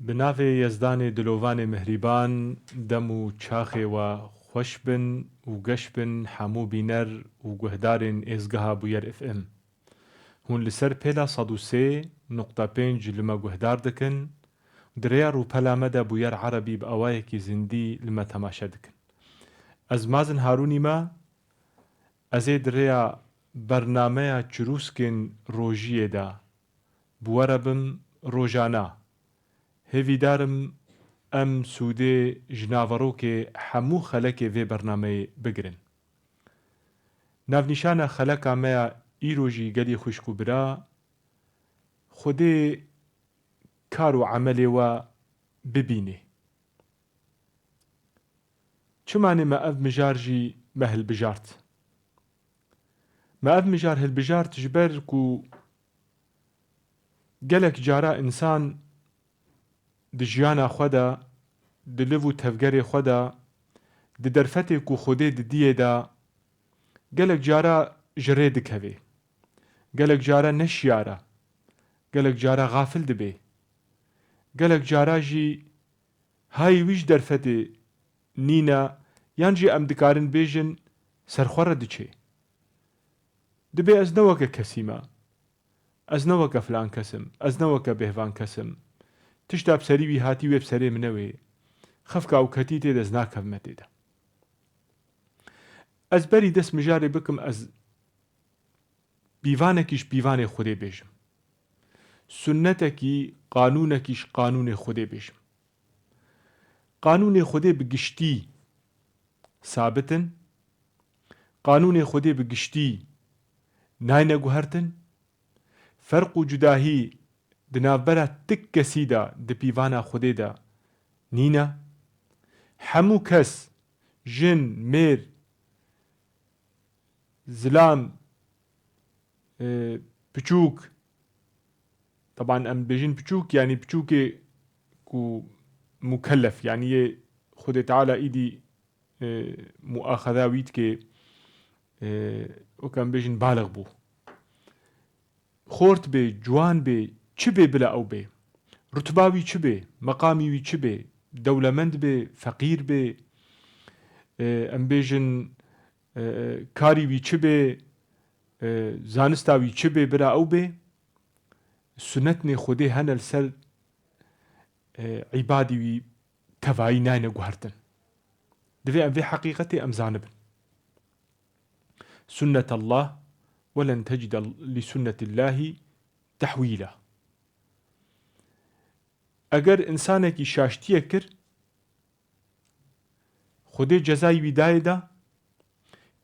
بناوێ یەزدانێ دلۆڤانێ مهریبان دەم و چاخێوە خۆش بن و گەش بن هەموو بینەر و گوهدارên êzgeha Bûyer FM. Hûn li ser pêla 103.5 li me guhdar dikin û di rêya rûpela me de Bûyer Erebî bi awayekî zindî li me temaşe dikin. Ez Mazin Harûnî me, ez ê di rêya bernameya çirûskên rojiyê de bi we re bim rojana. Hêvîdarim em sûdê ji naverokê hemû xelekê vê bernameyê bigirin. Navnîşana xeleka me ya îro jî gelî xwişk û bira, Xwedê kar û emelê we bibîne. Çimanê me ev mijar jî me hilbijart. Me ev mijar hilbijart ji ber ku gelek cara insan di jiyana xwe de, di liv û tevgerê xwe de, di derfetê ku Xwedê didiyê de gelek cara ji rê dikeve. Gelek cara neşiyare. Gelek cara gafil dibe. Gelek cara jî hayê wî ji derfetê nîne yan jî em dikarin bêjin serxwe re diçe. Dibe ez ne weke kesî me. Ez ne weke filan kesim. Ez ne weke bêhvan kesim. Tişta bi serî wî hatî wê bi serê min e wê. Xefka û ketî tê de ez nakevime tê de. Ez berî dest mijarê bikim ez bîvanekî ji bîvanê Xwedê bêjim. Sunnetekî, qanûnekî ji qanûnê Xwedê bêjim. Qanûnê Xwedê bi giştî sabit in. Qanûnê Xwedê bi giştî nayne guhertin. Ferq û cudahî di navbera tik kesî de di pîvana Xwedê de nîne. Hemû kes, jin, mêr, zilam, piçûk, taban em bêjin piçûk yani piçûkê ku mukellef yani yê Xwedê Teala îdî muaxeza wî dike wek em bêjin baliq bû. Xort bê, ciwan bê, çi bê bile ew bê. Rutba wî çi bê, meqamî wî çi bê, dewlemend bê, feqîr bê, em bêjin karî wî çi bê, zanista wî çi bê bira ew bê, sunnetên Xwedê hene li ser îbadî wî tevayî nayne guhertin. Divê em vê heqîqetê em zanibin. Sünnet Allah ve len tecide li sünnetillahi tehwîla. Eger insanekî şaştiye kir, Xwedê cezayî wî dayê de,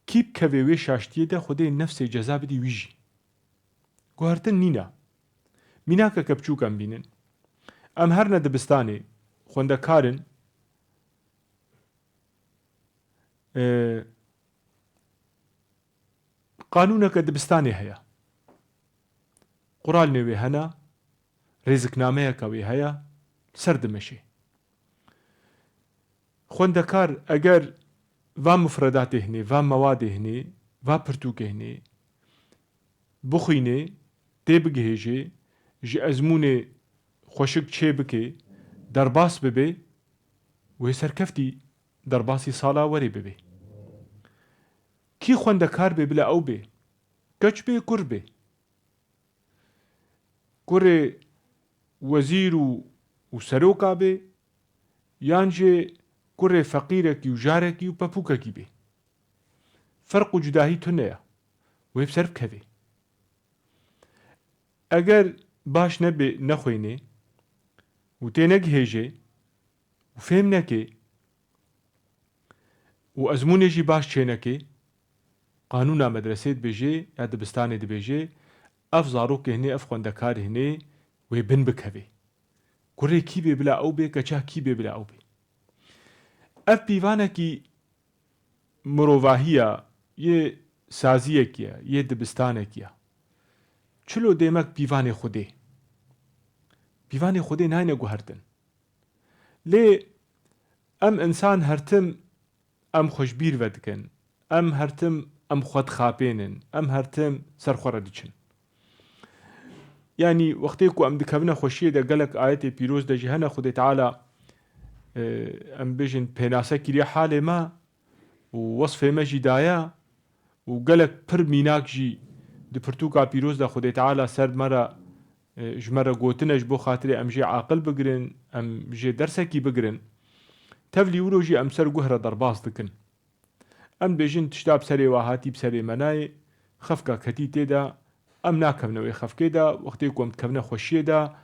kî bikeve wê şaştiyê de Xwedê nefsê ceza bidî wî jî. Guhertin nîne. Mînakeke biçûk em bînin. Em her ne dibistanê xwendekarin qanûneke dibistanê heye. Quralnê wê hene, rêziknameyeka wê heye, ser dimeşe. Xwendekar eger va mufredatê hinê, va mewadê hinê, va pirtûkê hinê bixwîne, tê bigihêje, ji ezmûnê xweşik çê bike, derbas bibe, wê serkeftî derbasî sala werê bibe. Kî xwendekar bê bile ew bê. Keç bê, kur bê. Kurê wezîr û seroka bê, yan jê kurê feqîrekî û jarekî û pepûkekî bê. Ferq û cudahî tune ye. Wê bi ser bikeve. Eger baş nebê nexwêne û tê negihêje û fêm neke û ezmûnê jî baş çêneke, qanûna medresê dibêje ya dibistanê dibêje ev zarokê hinê, ev xwendekarê hinê wê bin bikeve. Kurê kî bê bila ew bê, keça kî bê bila ew bê. Ev pîvanekî mirovahiya, yê saziyekî ye, yê dibistanekî ye. Çilo demek pîvanê Xwedê. Pîvanê Xwedê nayne guhertin. Lê em insan hertim em xweşbîr vedikin. Em hertim em xwedxapênin. Em hertim serxwe re diçin. يعني وقتك وأم دكبنا خوشية دا قالك آيات بيروز دا جهنا خدي تعالى أم بيجن بيناسا كريا حالي ما ووصفه ما جدايا وقالك پر ميناك جي دي پرتوكا بيروز دا خدي تعالى سر مرة جمرة قوتنش بو خاطري أم جي عاقل بقرن أم جي درسكي بقرن تفلي وروجي أم سر قهرة درباس دكن أم بيجن تشتاب سري واهاتي بسري مناي خفكا كتي تيدا أم ناكمنوي خفكي دا وقتي كوم تكمنا خوشي دا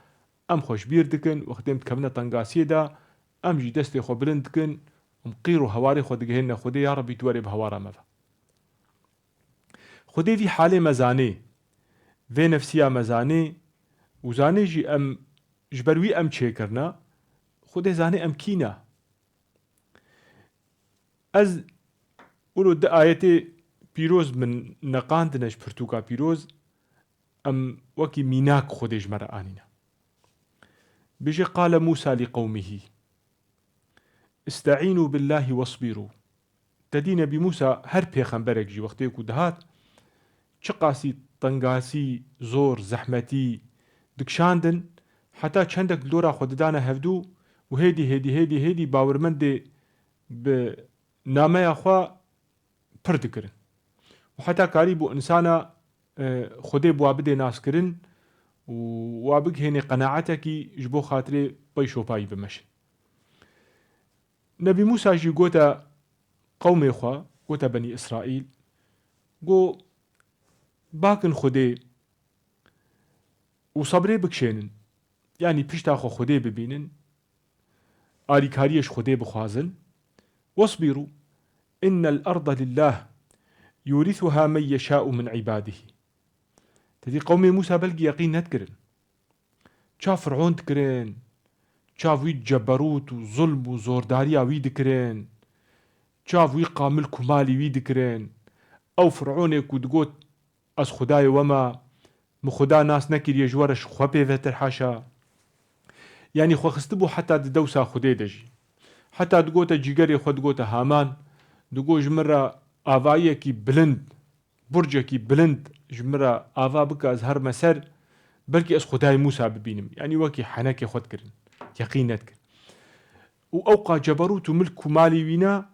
أم خوش بير دكن وقتي تكمنا طنقاسي دا أم جي دستي خو بلند دكن ومقيرو هواري خو دقهن خودي يا ربي تواري بهوارا مفا خودي في حالي مزاني في نفسيا مزاني وزاني جي أم جبروي أم تشيكرنا خودي زاني أم كينا از ولو د آياتي بيروز من نقاندنش برتوكا بيروز أم وكي ميناك خودي جمرة آنينا بيجي قال موسى لقومه استعينوا بالله واصبروا تدين بموسى هر پیغمبرك جي وقتيكو دهات چقاسي طنقاسي زور زحمتي دكشاندن حتى چندك دورا خوددانا هفدو وهيدي باورمند بنامه اخوا پر دكرن وحتى كاريبو انسانا خودي بوابده ناس كرن وابق هيني قناعتكي جبو خاطري بيشو باي بمشن نبي موسى جي قوتا قومي اخوا قوتا بني اسرائيل قو باكن خودي وصبري بكشينن يعني بشتا خو خودي ببينن آريكاريش خودي بخوازن واصبروا إن الأرض لله يورثها من يشاء من عباده تدي قومي موسى بلقي يقين نتكرن شاف فرعون تكرن شاف ويد جبروت وظلم وزورداريا ويدكرن شاف ويقا ملك مالي ويدكرن أو فرعونك ودقوت از خدای وما مخدا ناس نكر يجورش خوابي ذاتر حاشا يعني خو خستبو حتى دوسا خدي دجي حتى دقوتا جيجري خو دقوتا هامان دقو جمرة آفايا كي بلند برجة كي بلند جمرة آفا بك از هر مسر بلكي از خداي موسى ببينم يعني وكي حناكي خود كرن يقينتك وأوقع جبروت وملك مالي وينا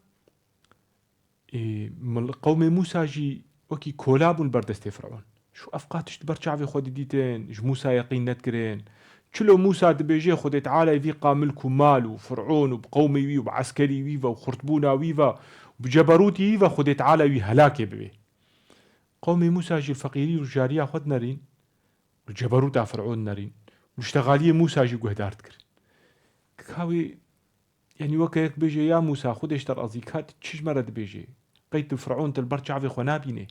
من قوم موسى جي وكي كولابون بردستي فرعون شو أفقاتش تبرشعفي خود ديتين جو موسى يقين نتكرين چلو موسى دبيجي خود تعالى في قاملك مال وفرعون وبقومي وي وبعسكري ويفا وخرطبونا ويفا وبجبروتي ويفا خود تعالى وي هلاكي ببي قوم موسى جي الفقيري والجارية خود نارين والجبروتا فرعون نارين واشتغالية موسى جي قهدار تكرين كاوي يعني وكيك بيجي يا موسى خود اشتر أزيكات تشيش مرد بيجي قيت فرعون تلبرشعفي خنابيني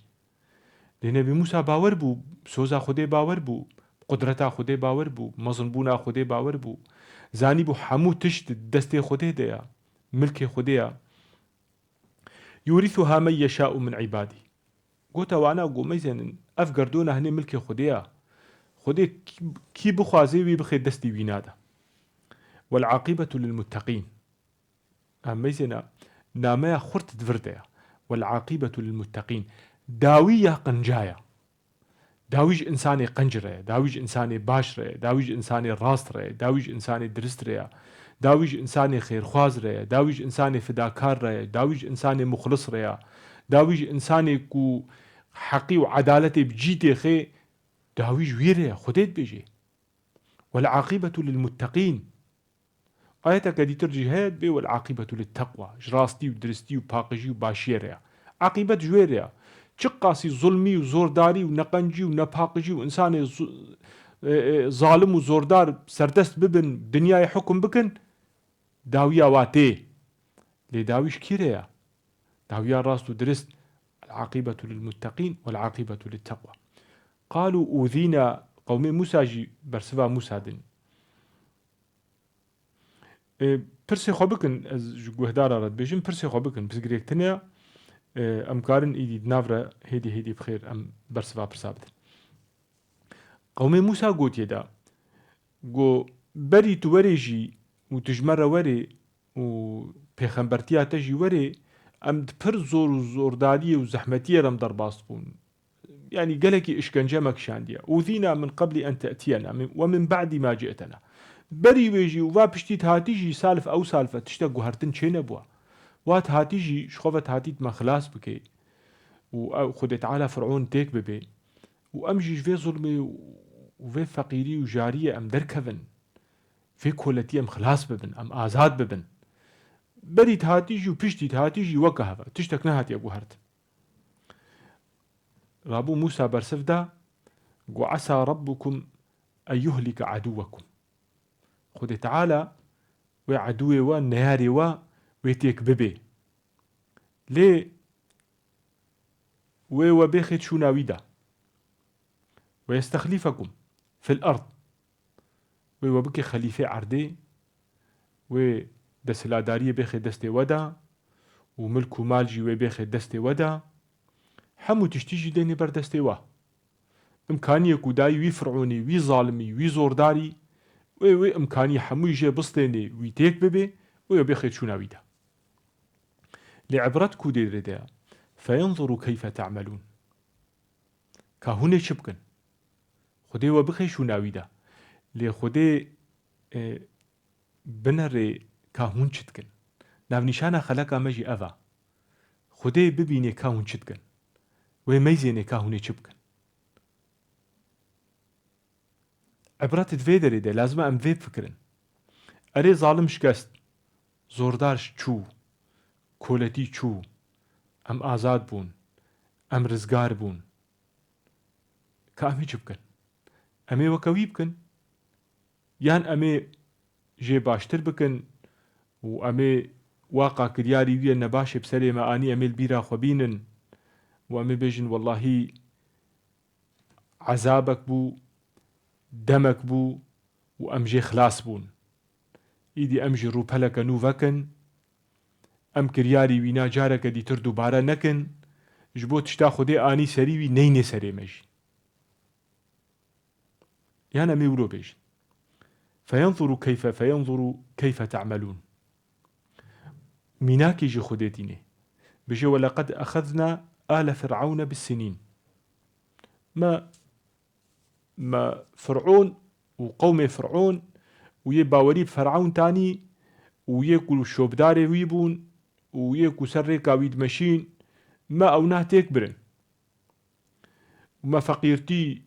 لنبي موسى باور بو سوزا خودي باور بو قدرتا خودي باور بو مظنبونا خودي باور بو زاني بو حمو تشت دستي خودي ديا ملكي خوديا يورثها من يشاء من عبادي قوتا وانا قو ميزن افقردونا هني ملكي خوديا خودي كي بخوازي وي بخي دستي وينادا والعاقبة للمتقين ميزن ناميا خرط دفرديا والعاقبة للمتقين داوية قنجايا داويج إنساني قنجرة داويج إنساني باشرة داويج إنساني راسترة داويج إنساني درسترة داويج إنساني خير خوازرة داويج إنساني فداكارة داويج إنساني مخلصرة داويج إنساني كو حقي وعدالتي بجيتي خي داويج ويرة خديت بيجي والعاقبة للمتقين آياتك دي ترجي هاد بي والعاقبة للتقوى جراستي ودرستي وباقجي وباشيرة عاقبة جويرة چقاسي ظلمي وزورداري ونقنجي ونباقجي وإنسان ظالم وزوردار سردست ببن دنياي حكم بكن داويا واتي لداويش كيريا داويا راس ودرست العاقبة للمتقين والعاقبة للتقوى قالوا أوذينا قوم موسى جي برسفا موسى دن برسي خو بكن از جوهدار رد بيجن برسي خو بكن بس قريكتنيا امكارن ايدي نافرا هيدي بخير ام برسفا برسابت قوم موسى قوت يدا قو بري توريجي وتجمر وري و پیغمبرتيا تجي وري ام پر زور زورداري وزحمتي رم در باس بون يعني قالك إشكنجة مكشاندية وذينا من قبل أن تأتينا ومن بعد ما جئتنا بري ويجي وفا بشتيت هاتيجي سالف أو سالفة تشتاق هرتن چين أبوا وات هاتيجي شخوفت هاتيت ما خلاص بكي وخدت على فرعون تيك ببي وأمجي في ظلمي وفي فقيري وجارية أم دركبن في كولتي أم خلاص ببن أم آزاد ببن بريت هاتيجي وبشتيت هاتيجي وكهفة تشتك نهاتي أبو هرت رابو موسى برسفدا وعسى ربكم أن يهلك عدوكم خد تعالى وعدوي ونهاري ويتيك ببي ليه وبيخت شو ناويدا ويستخلفكم في الأرض وبكي خليفة عردي ودسلادارية بيخي دستي ودا وملك ومالجي وبيخي دستي ودا حمو تشتيجي ديني بردستي وا إمكانية كوداي وي فرعوني وي ظالمي وي زورداري وي إمكانية حمو يجي بسطيني ويتيك ببي ويبيخي شو ناويدا لعبرت كودي ردا فينظروا كيف تعملون كهوني شبكن خدي وبخي شو ناويدا لي خدي بنري كهون شتكن نافنشانا خلقا مجي أفا خدي ببيني كهون شتكن وميزيني كهوني شبكن عبرت تفيدري ده لازم أم ذيب فكرن أري ظالم شكست زوردارش چو كولتي چو أم آزاد بون أم رزگار بون كأمي شبكن أمي وكوي بكن يان أمي جي باشتر بكن وأمي واقع كرياري ويا نباشي بسري ما آني أمي البيرا خبينن وأمي بيجن والله عذابك بو دمك بو وأمجي خلاص بون إيدي أمجي روبهلك نوفكن أم كرياري وينا جارك دي تردو بارا نكن جبو تشتا خودي آني سريوي نيني سري مجي يعني أمي ورو بيجن فينظروا كيف تعملون ميناكي جي خودتيني بيجي ولقد أخذنا آل فرعون بالسنين ما فرعون وقوم فرعون ويباوري فرعون تاني ويكو شوبداري ويبون ويكو سرقا ويد مشين ما أوناه تكبرن وما فقيرتي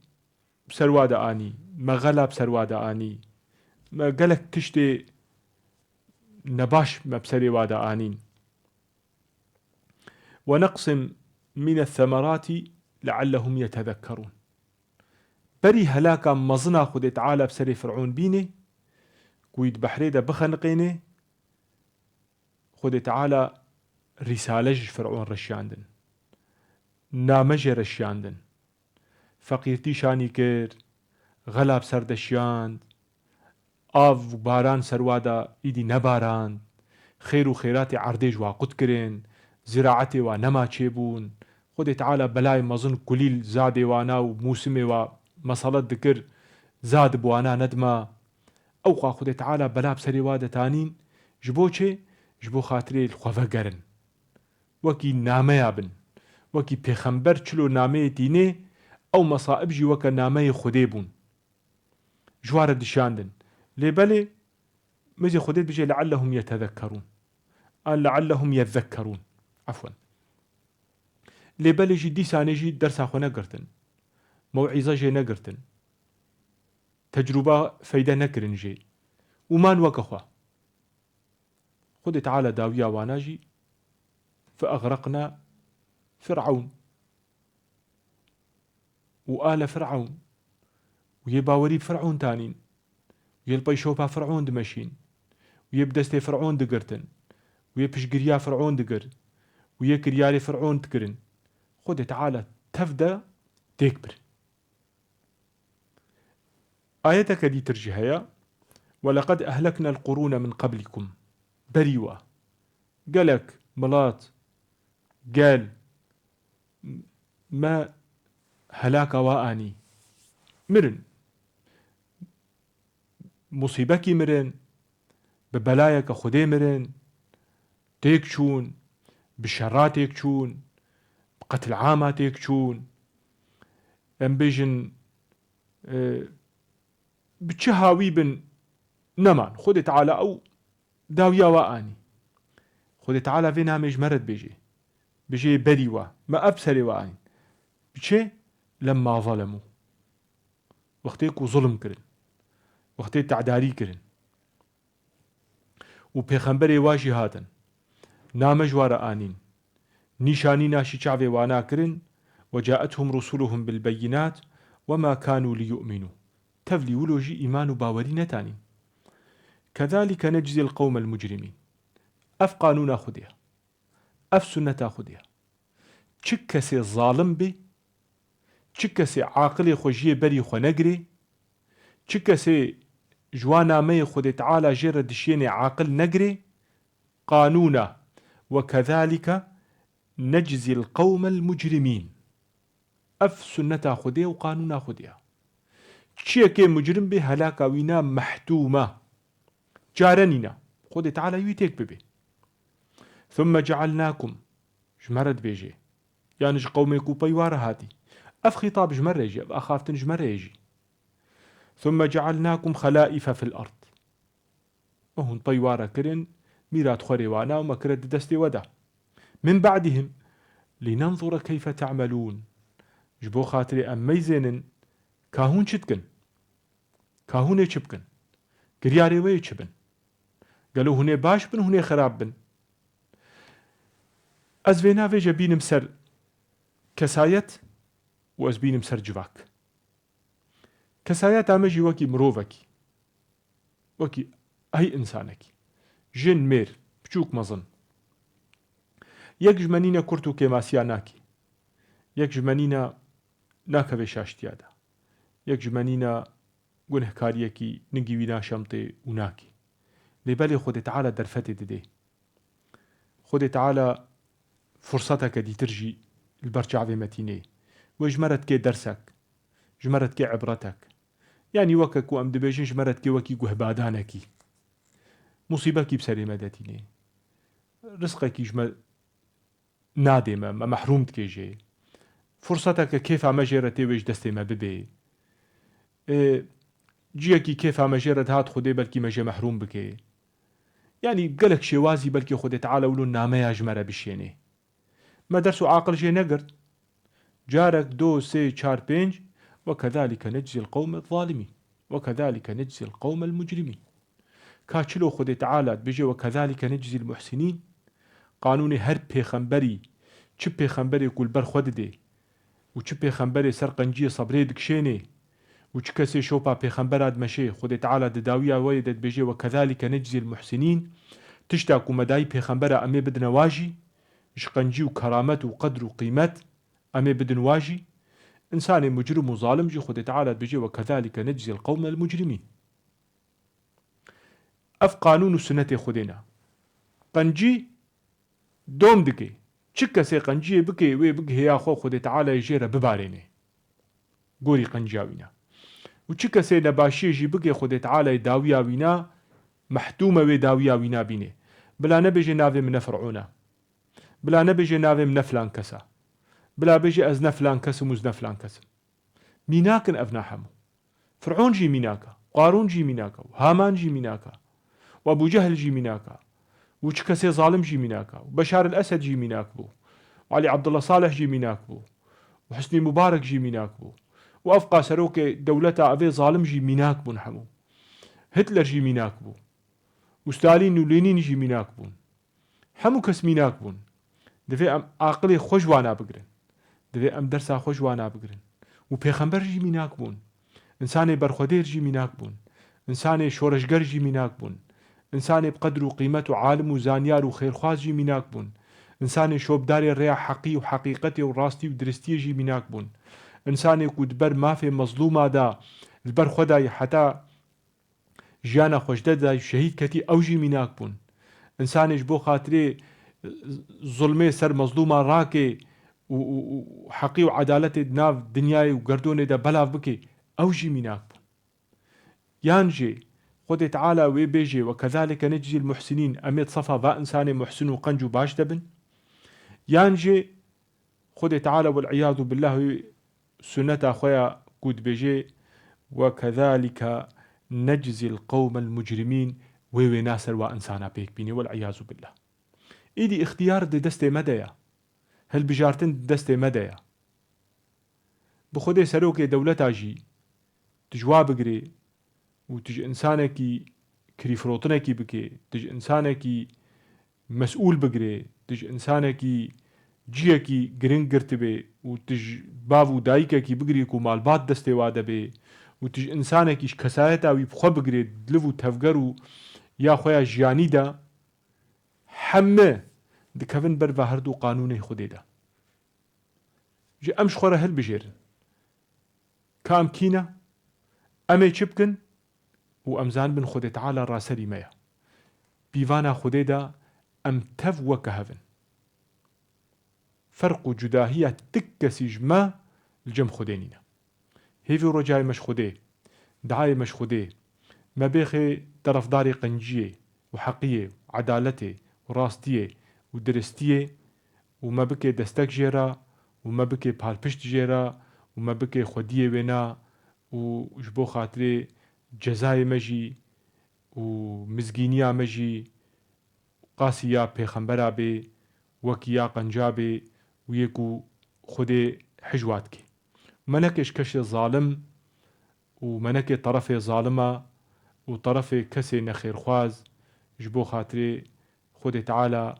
بسروادة آني ما غلا بسروادة آني ما قالك تشتي نباش ما بسري وادا آنين ونقسم من الثمرات لعلهم يتذكرون بري هلاكا مزنا خد تعالى بسري فرعون بيني كويد بحريدة بخنقيني خد تعالى رسالج فرعون رشاندن نامج رشاندن فقيرتي شاني كير غلاب سردشياند آف باران سروادا إيدي نباران خير وخيرات عرديج واقود كرين زراعتي ونما تشيبون خد تعالى بلاي مظن كليل زادي وانا وموسمي ومصالات ذكر زاد بوانا ندما أوقع خد تعالى بلا بسري وادا تانين جبو جبو خاطري الخوفا قرن وكي نامي يابن وكي پیغمبر چلو نامي ديني أو مصائب جي وكا نامي خديبون جوار دشاندن لبالي مجي خديت بجي لعلهم يتذكرون لعلهم يذكرون عفوا لبالي جي دي ساني جي درس أخو نقرتن موعظة جي نقرتن تجربة فايدة نكرن جي ومان وكخوا خد تعالى داويا واناجي فأغرقنا فرعون وآل فرعون ويباوري فرعون تانين ويلبي شوفا فرعون دمشين ويبدستي فرعون دقرتن ويبشقريا فرعون دقر ويكريالي فرعون تقرن خد تعالى تفدى تكبر آيتك دي ترجيها ولقد أهلكنا القرون من قبلكم بريوة قالك ملاط قال ما هلاك وآني مرن مصيبكي مرن ببلايك خدي مرن تيكشون بشرات تيكشون بقتل عامات تيكشون ام بيجن بچه هاوی بن نمان خود تعالى او داويا واني خود تعالى في نامج مرد بيجي بري ما ابسري واني بچه لما ظلموا وقتيك ظلم كرن وقتي تعداري كرن و پیغمبر واجی هاتن نامج وارا آنين نشاني ناشي شعبي وانا كرن وجاءتهم رسولهم بالبينات وما كانوا ليؤمنوا تفلي ولوجي إيمان باوري نتانين كذلك نجزي القوم المجرمين اف قانون خديا اف سنة خديا چكسي ظالم بي چكسي عاقل خوجيه بري خو نگري چكسي جوانا مي خود تعالى جير دشيني عاقل نقري قانونا وكذلك نجزي القوم المجرمين اف سنة خديه وقانونا خديه چيكي مجرم به هلاكا وينا محتومة جارنينا خود تعالى يويتيك ببي ثم جعلناكم جمرد بيجي يعني قوميكو بيوار هاتي اف خطاب جمر يجي اف اخافتن جمر يجي ثم جعلناكم خلائف في الأرض وهن طيوارا كرن ميرات خريوانا ومكرد دستي ودا من بعدهم لننظر كيف تعملون جبو خاطري أم ميزين كاهون شتكن كاهون يشبكن قرياري ويشبن قالوا هنا باش بن هنا خراب بن أزفينا فيجا بينم سر كسايت وأز بينم سر جواك كسايات عمجي وكي مروفكي وكي أي إنسانكي جن مير بچوك مظن يك جمانينا كورتو كيماسيا ناكي يك جمانينا ناكا بشاشتيادا يك جمانينا گنهكاريكي نجيوينا شمطي وناكي لبالي خود تعالى درفتي دي خود تعالى فرصتك دي ترجي البرجع في متيني وجمرت كي درسك جمرت كي عبرتك يعني وكك وام دبيجن جمرت كي وكي قهبادانكي مصيبكي بسري مدتيني رزقك جمل نادي ما محروم تكيجي فرصتك كيف عم جيرتي ويش دستي ما ببي جيكي كيف عم جيرت هات خدي بلكي مجي محروم بكي يعني قالك شوازي بلكي خدي تعالى ولو نامي جمرة بشيني ما درسو عاقل جي نقرد جارك دو سي چار بينج وكذلك نجزي القوم الظالمين وكذلك نجزي القوم المجرمين كاتشلو خدي تعالى بيجي وكذلك نجزي المحسنين قانوني هر پیغمبري چه پیغمبري كل بر خود دي و چه پیغمبري سرقنجي صبري دكشيني و چه كسي شوبا پیغمبرات مشي خدي تعالى دداوية ويدت بيجي وكذلك نجزي المحسنين تشتاكو مداي پیغمبر امي بدن واجي شقنجي و كرامت و قدر و قيمت امي بدن واجي إنسان مجرم وظالم جي خد تعالى بيجي وكذلك نجزي القوم المجرمين اف قانون سنة خدنا قنجي دوم دكي چكا سي قنجي بكي وي بكي يا خو خد تعالى يجير بباريني قوري قنجاوينا و چكا سي نباشي جي بكي خد تعالى داويا وينا محتومة وي داويا وينا بيني بلا نبيجي نافي من فرعونا بلا نبيجي نافي من فلان كسا بلا بيجي أزنا فلان كسم وزنا فلان كسم ميناكن أفنا حمو فرعون جي ميناكا قارون جي ميناكا وهامان جي ميناكا وأبو جهل جي ميناكا وشكسي ظالم جي ميناكا وبشار الأسد جي ميناك بو وعلي عبد الله صالح جي ميناك بو وحسني مبارك جي ميناك بو وأفقى سروك دولتا أبي ظالم جي ميناك بون حمو هتلر جي ميناك بو وستالين ولينين جي ميناك بون حمو كس ميناك بون دفي أم عقلي خوشوانا بقرن دفي أم درسا خوشوانا بقرن و پیغمبر جي ميناك بون إنساني برخودير جي ميناك بون إنساني شورشگر جي ميناك بون إنساني بقدر وقيمة وعالم وزانيار وخيرخواز جي ميناك بون إنساني شوبداري الرياح حقي وحقيقتي وراستي ودرستي جي ميناك بون إنساني كودبر ما في مظلومة دا البر خداي حتى جانا خوشدد دا شهيد كتي أو جي ميناك بون إنساني جبو خاطري ظلمي سر مظلومة راكي وحقي وعدالة ناف دنياي وقردوني دا بلاف بكي أو جي ميناك بون يانجي خد تعالى ويبيجي وكذلك نجزي المحسنين أميت صفا با إنساني محسن وقنجو باش دبن يانجي خد تعالى والعياذ بالله سنة خويا قود بيجي وكذلك نجزي القوم المجرمين ويوي ناسر وإنسانا بيك بيني والعياذ بالله. إيدي اختيار دي دستي مدايا هل بجارتن دستي مدايا بخودي سروكي دولتا جي تجواب بقري وتج إنسانكي كريفروتنكي بكي تج إنسانكي مسؤول بقري تج إنسانكي جيكي گرنگ گرت بي وتج باو دايكي بقري كو مالبات دستي واده بي وتج إنسانكي كسايتا ويبخو بقري دلفو تفقرو يا خويا جياني دا حمه دكفن بر هردو قانوني خودي دا جي أمش خورا هل بجيرن كام كينا أمي چبكن وأمزان بن خودي تعالى راسري ميا بيوانا خودي دا أم تف وكهفن فرق جداهية تكسي جما الجم خودينينا هيفي رجاي مش خودي دعاية مش خودي ما بيخي طرف داري قنجية وحقية وعدالتي وراستية ودرستية وما بكي دستك جيرا وما بكي بالبشت جيرا وما بكي خودية وينا وجبو خاطري جزاي مجي ومزگینیا مجي قاسيا پیغمبرا بي وكيا قنجابي ويكو خودي حجواتك منكش كشي ظالم ومنكي طرفي ظالمة وطرفي كسي نخير خواز جبو خاطري خودي تعالى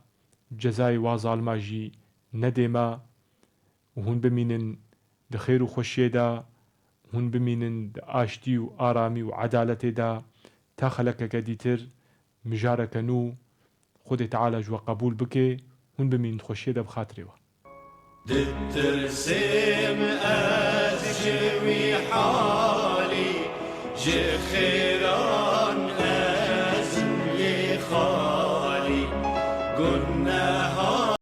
جزاي وظالما جي ندما وهون بمينن دخير وخوشي دا هون بمينن آشتي وآرامي وعدالتي دا تا خلقك ديتر مجارك نو خودي تعالى جوا قبول بكي هون بمين خوشي دا بخاطري دترسم از جوي حالي جي خيران از مي خالي قلنا